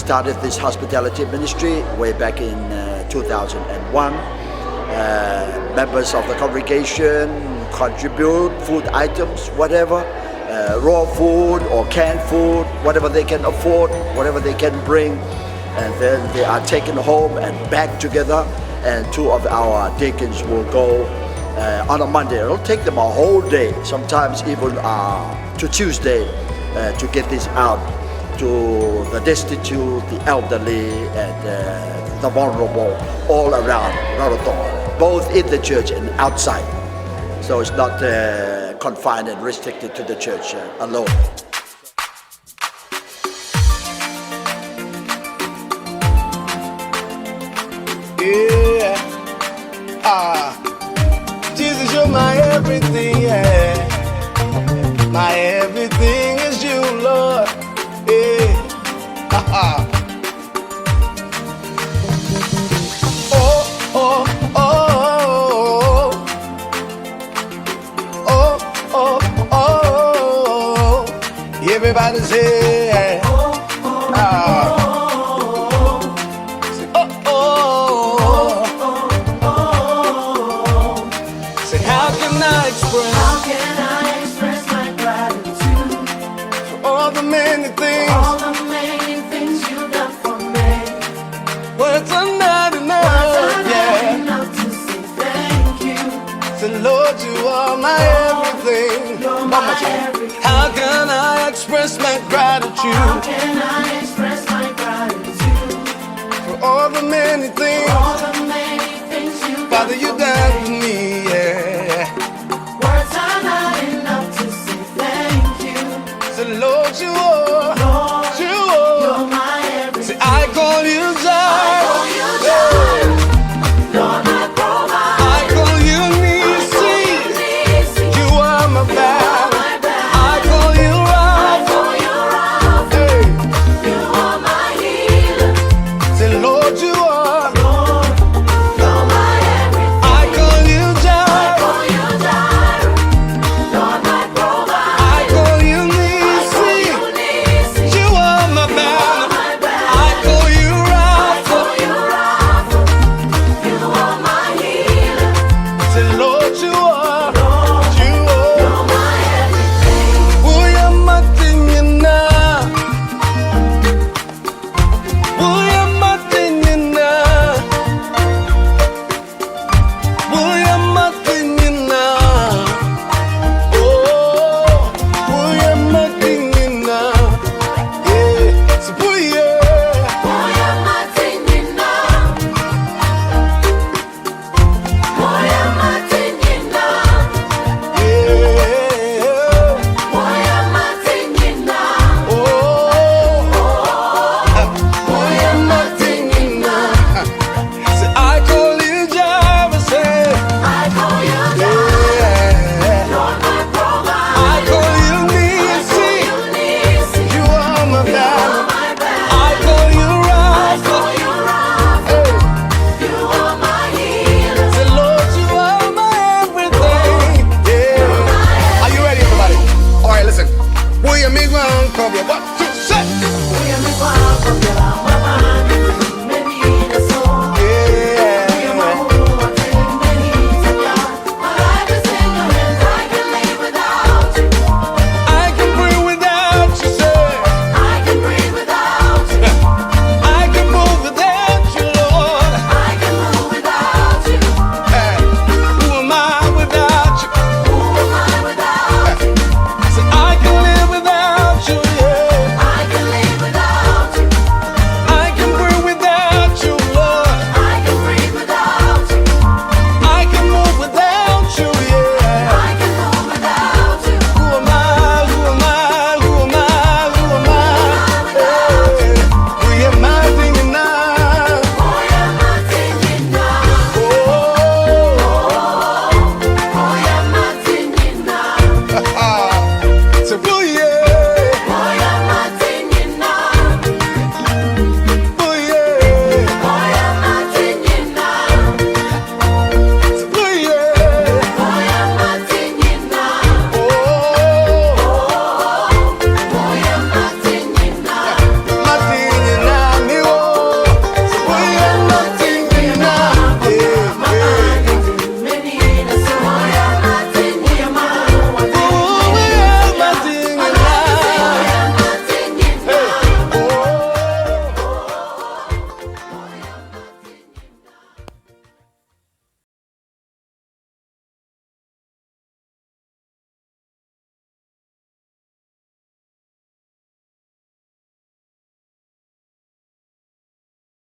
started this hospitality ministry way back in 2001. Members of the congregation contribute food items, whatever, raw food or canned food, whatever they can afford, whatever they can bring, and then they are taken home and back together, and two of our deacons will go on a Monday. It'll take them a whole day, sometimes even to Tuesday, to get this out to the destitute, the elderly, and the vulnerable all around Rarotonga, both in the church and outside. So it's not confined and restricted to the church alone. Yeah, Jesus, you're my everything, yeah. My everything is you, Lord. Yeah, oh, oh, oh, oh, oh, oh, oh. Everybody say, how can I express my gratitude for all the many things you've done for me? Words are not enough, enough to say thank you. So Lord, you are my everything. You're my everything. How can I express my gratitude? How can I express my gratitude for all the many things, you've done, Father, you done for me?